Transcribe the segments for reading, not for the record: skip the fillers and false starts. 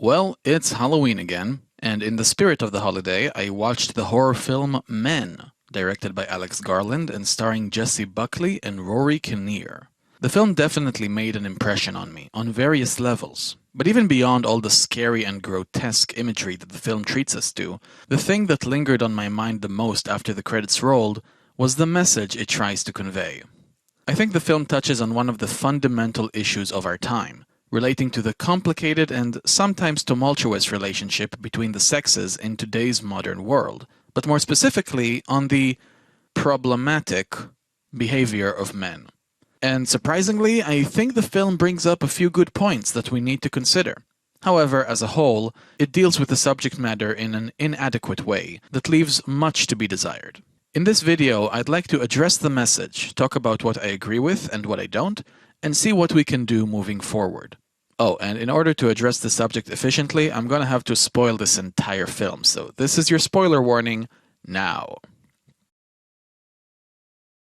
Well, it's Halloween again, and in the spirit of the holiday, I watched the horror film Men, directed by Alex Garland and starring Jessie Buckley and Rory Kinnear. The film definitely made an impression on me, on various levels. But even beyond all the scary and grotesque imagery that the film treats us to, the thing that lingered on my mind the most after the credits rolled was the message it tries to convey. I think the film touches on one of the fundamental issues of our time, relating to the complicated and sometimes tumultuous relationship between the sexes in today's modern world, but more specifically on the problematic behavior of men. And surprisingly, I think the film brings up a few good points that we need to consider. However, as a whole, it deals with the subject matter in an inadequate way that leaves much to be desired. In this video, I'd like to address the message, talk about what I agree with and what I don't, and see what we can do moving forward. Oh, and in order to address the subject efficiently, I'm gonna have to spoil this entire film, so this is your spoiler warning now.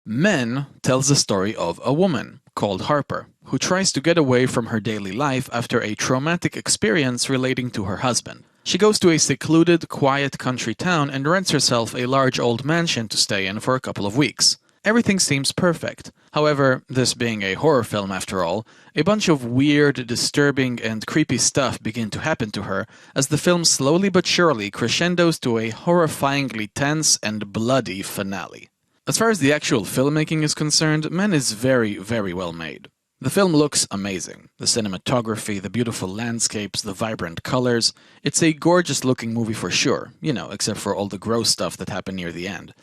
Men tells the story of a woman called Harper, who tries to get away from her daily life after a traumatic experience relating to her husband. She goes to a secluded, quiet country town and rents herself a large old mansion to stay in for a couple of weeks. Everything seems perfect. However, this being a horror film after all, a bunch of weird, disturbing, and creepy stuff begin to happen to her as the film slowly but surely crescendos to a horrifyingly tense and bloody finale. As far as the actual filmmaking is concerned, Men is very, very well made. The film looks amazing. The cinematography, the beautiful landscapes, the vibrant colors. It's a gorgeous looking movie for sure, except for all the gross stuff that happened near the end.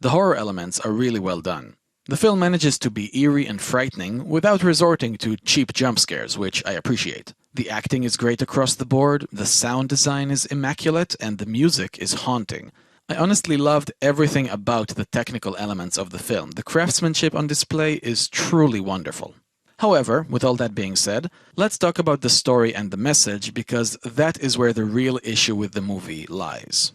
The horror elements are really well done. The film manages to be eerie and frightening without resorting to cheap jump scares, which I appreciate. The acting is great across the board, the sound design is immaculate, and the music is haunting. I honestly loved everything about the technical elements of the film. The craftsmanship on display is truly wonderful. However, with all that being said, let's talk about the story and the message because that is where the real issue with the movie lies.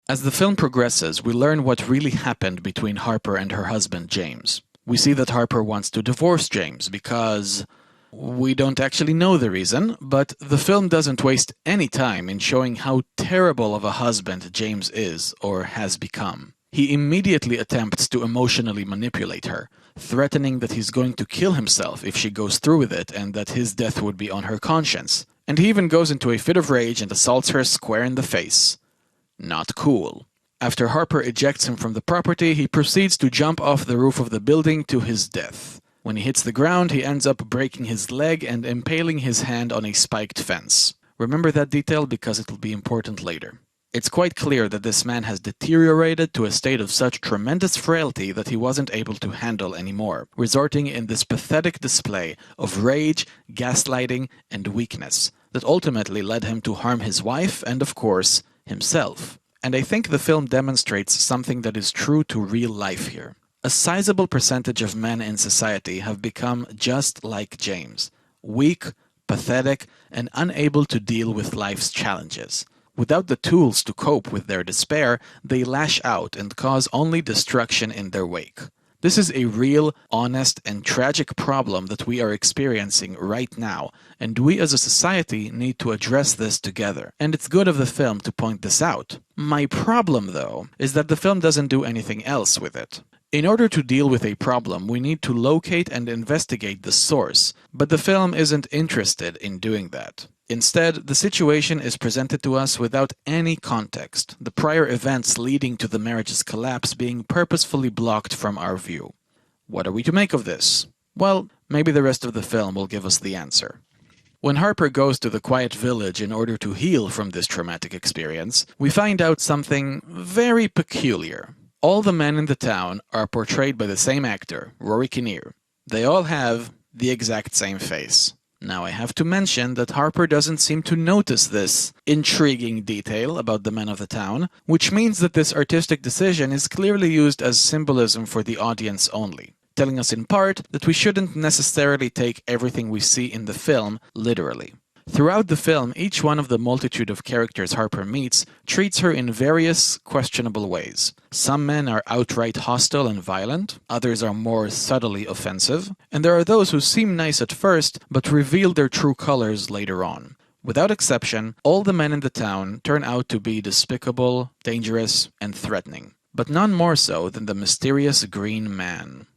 As the film progresses, we learn what really happened between Harper and her husband, James. We see that Harper wants to divorce James because we don't actually know the reason, but the film doesn't waste any time in showing how terrible of a husband James is or has become. He immediately attempts to emotionally manipulate her, threatening that he's going to kill himself if she goes through with it and that his death would be on her conscience. And he even goes into a fit of rage and assaults her square in the face. Not cool. After Harper ejects him from the property, he proceeds to jump off the roof of the building to his death. When he hits the ground, he ends up breaking his leg and impaling his hand on a spiked fence. Remember that detail because it will be important later. It's quite clear that this man has deteriorated to a state of such tremendous frailty that he wasn't able to handle anymore, resorting in this pathetic display of rage, gaslighting, and weakness that ultimately led him to harm his wife and, of course, himself. And I think the film demonstrates something that is true to real life here. A sizable percentage of men in society have become just like James, weak, pathetic, and unable to deal with life's challenges. Without the tools to cope with their despair, they lash out and cause only destruction in their wake. This is a real, honest, and tragic problem that we are experiencing right now, and we as a society need to address this together. And it's good of the film to point this out. My problem, though, is that the film doesn't do anything else with it. In order to deal with a problem, we need to locate and investigate the source, but the film isn't interested in doing that. Instead, the situation is presented to us without any context, the prior events leading to the marriage's collapse being purposefully blocked from our view. What are we to make of this? Well, maybe the rest of the film will give us the answer. When Harper goes to the quiet village in order to heal from this traumatic experience, we find out something very peculiar. All the men in the town are portrayed by the same actor, Rory Kinnear. They all have the exact same face. Now I have to mention that Harper doesn't seem to notice this intriguing detail about the men of the town, which means that this artistic decision is clearly used as symbolism for the audience only, telling us in part that we shouldn't necessarily take everything we see in the film literally. Throughout the film, each one of the multitude of characters Harper meets treats her in various questionable ways. Some men are outright hostile and violent, others are more subtly offensive, and there are those who seem nice at first but reveal their true colors later on. Without exception, all the men in the town turn out to be despicable, dangerous, and threatening, but none more so than the mysterious Green Man.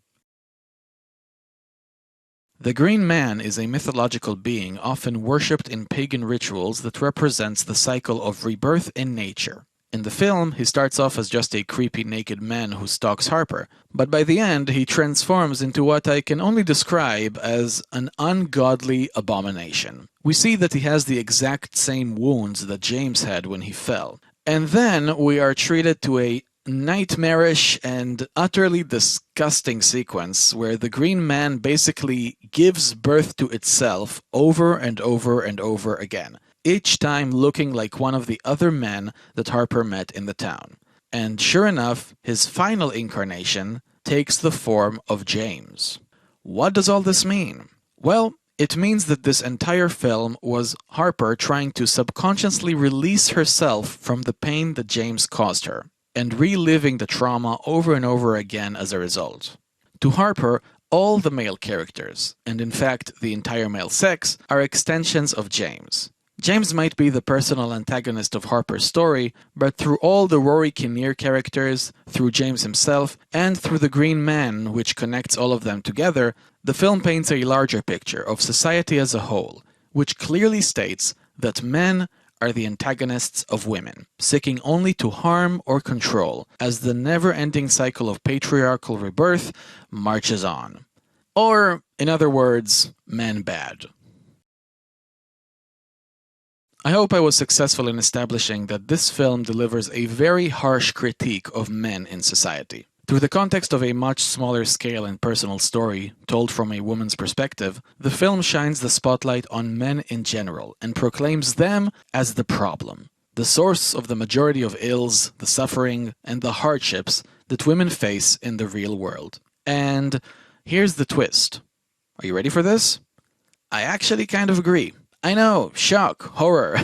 The Green Man is a mythological being often worshipped in pagan rituals that represents the cycle of rebirth in nature. In the film, he starts off as just a creepy naked man who stalks Harper, but by the end he transforms into what I can only describe as an ungodly abomination. We see that he has the exact same wounds that James had when he fell. And then we are treated to a nightmarish and utterly disgusting sequence where the Green Man basically gives birth to itself over and over and over again, each time looking like one of the other men that Harper met in the town. And sure enough, his final incarnation takes the form of James. What does all this mean? Well, it means that this entire film was Harper trying to subconsciously release herself from the pain that James caused her, and reliving the trauma over and over again as a result. To Harper, all the male characters, and in fact the entire male sex, are extensions of James. James might be the personal antagonist of Harper's story, but through all the Rory Kinnear characters, through James himself, and through the Green Man, which connects all of them together, the film paints a larger picture of society as a whole, which clearly states that men are the antagonists of women, seeking only to harm or control, as the never-ending cycle of patriarchal rebirth marches on. Or, in other words, men bad. I hope I was successful in establishing that this film delivers a very harsh critique of men in society. Through the context of a much smaller scale and personal story, told from a woman's perspective, the film shines the spotlight on men in general and proclaims them as the problem, the source of the majority of ills, the suffering, and the hardships that women face in the real world. And here's the twist. Are you ready for this? I actually kind of agree. I know, shock, horror.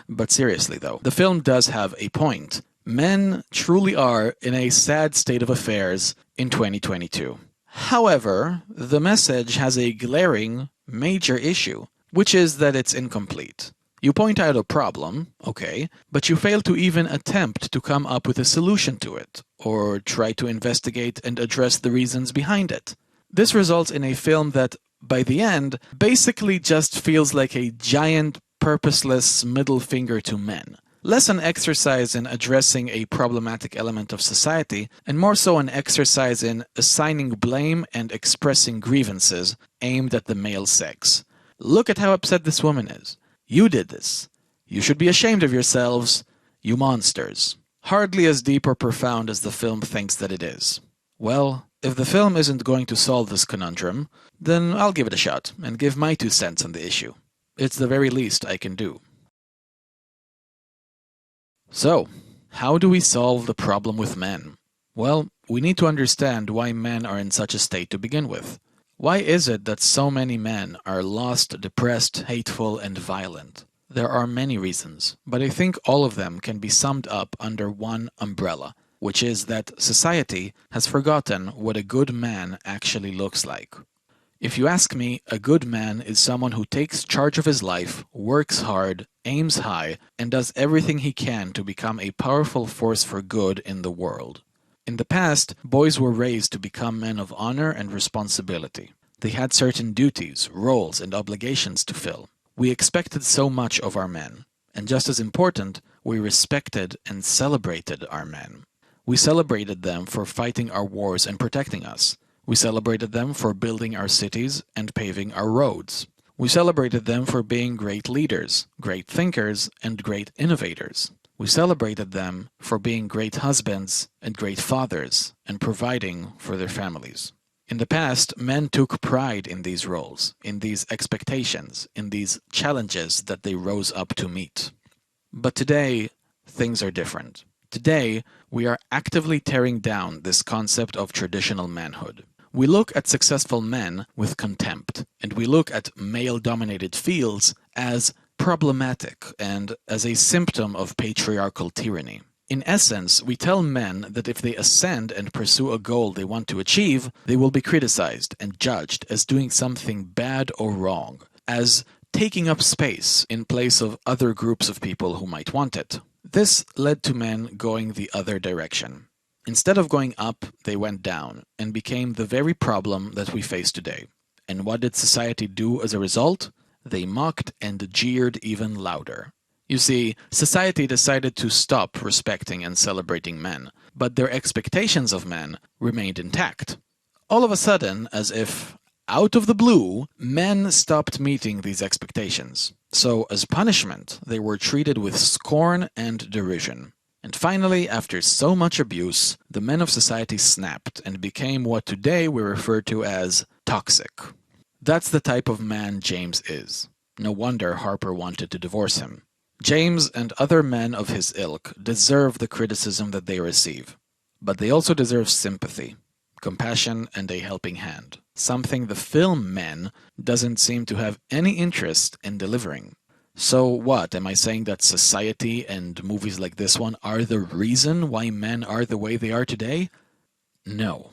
But seriously though, the film does have a point. Men truly are in a sad state of affairs in 2022. However, the message has a glaring, major issue, which is that it's incomplete. You point out a problem, okay, but you fail to even attempt to come up with a solution to it, or try to investigate and address the reasons behind it. This results in a film that, by the end, basically just feels like a giant, purposeless middle finger to men. Less an exercise in addressing a problematic element of society, and more so an exercise in assigning blame and expressing grievances aimed at the male sex. Look at how upset this woman is. You did this. You should be ashamed of yourselves, you monsters. Hardly as deep or profound as the film thinks that it is. Well, if the film isn't going to solve this conundrum, then I'll give it a shot and give my 2 cents on the issue. It's the very least I can do. So, how do we solve the problem with men? Well, we need to understand why men are in such a state to begin with. Why is it that so many men are lost, depressed, hateful, and violent? There are many reasons, but I think all of them can be summed up under one umbrella, which is that society has forgotten what a good man actually looks like. If you ask me, a good man is someone who takes charge of his life, works hard, aims high, and does everything he can to become a powerful force for good in the world. In the past, boys were raised to become men of honor and responsibility. They had certain duties, roles, and obligations to fill. We expected so much of our men, and just as important, we respected and celebrated our men. We celebrated them for fighting our wars and protecting us. We celebrated them for building our cities and paving our roads. We celebrated them for being great leaders, great thinkers, and great innovators. We celebrated them for being great husbands and great fathers and providing for their families. In the past, men took pride in these roles, in these expectations, in these challenges that they rose up to meet. But today, things are different. Today, we are actively tearing down this concept of traditional manhood. We look at successful men with contempt, and we look at male-dominated fields as problematic and as a symptom of patriarchal tyranny. In essence, we tell men that if they ascend and pursue a goal they want to achieve, they will be criticized and judged as doing something bad or wrong, as taking up space in place of other groups of people who might want it. This led to men going the other direction. Instead of going up, they went down and became the very problem that we face today. And what did society do as a result? They mocked and jeered even louder. You see, society decided to stop respecting and celebrating men, but their expectations of men remained intact. All of a sudden, as if out of the blue, men stopped meeting these expectations. So, as punishment, they were treated with scorn and derision. And finally, after so much abuse, the men of society snapped and became what today we refer to as toxic. That's the type of man James is. No wonder Harper wanted to divorce him. James and other men of his ilk deserve the criticism that they receive, but they also deserve sympathy, compassion, and a helping hand, something the film Men doesn't seem to have any interest in delivering. So what, am I saying that society and movies like this one are the reason why men are the way they are today? No.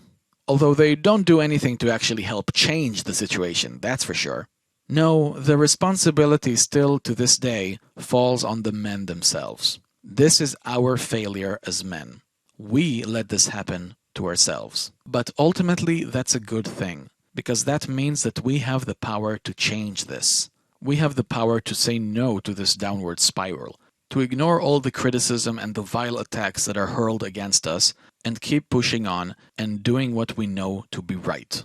Although they don't do anything to actually help change the situation, that's for sure. No, the responsibility still to this day falls on the men themselves. This is our failure as men. We let this happen to ourselves. But ultimately, that's a good thing, because that means that we have the power to change this. We have the power to say no to this downward spiral, to ignore all the criticism and the vile attacks that are hurled against us, and keep pushing on and doing what we know to be right.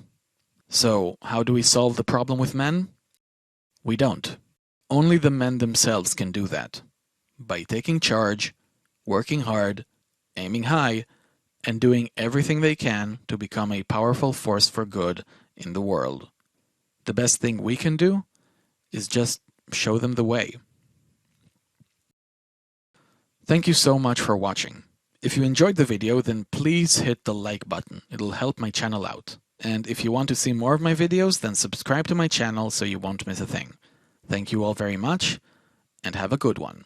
So, how do we solve the problem with men? We don't. Only the men themselves can do that. By taking charge, working hard, aiming high, and doing everything they can to become a powerful force for good in the world. The best thing we can do is just show them the way. Thank you so much for watching. If you enjoyed the video, then please hit the like button. It'll help my channel out. And if you want to see more of my videos, then subscribe to my channel so you won't miss a thing. Thank you all very much, and have a good one.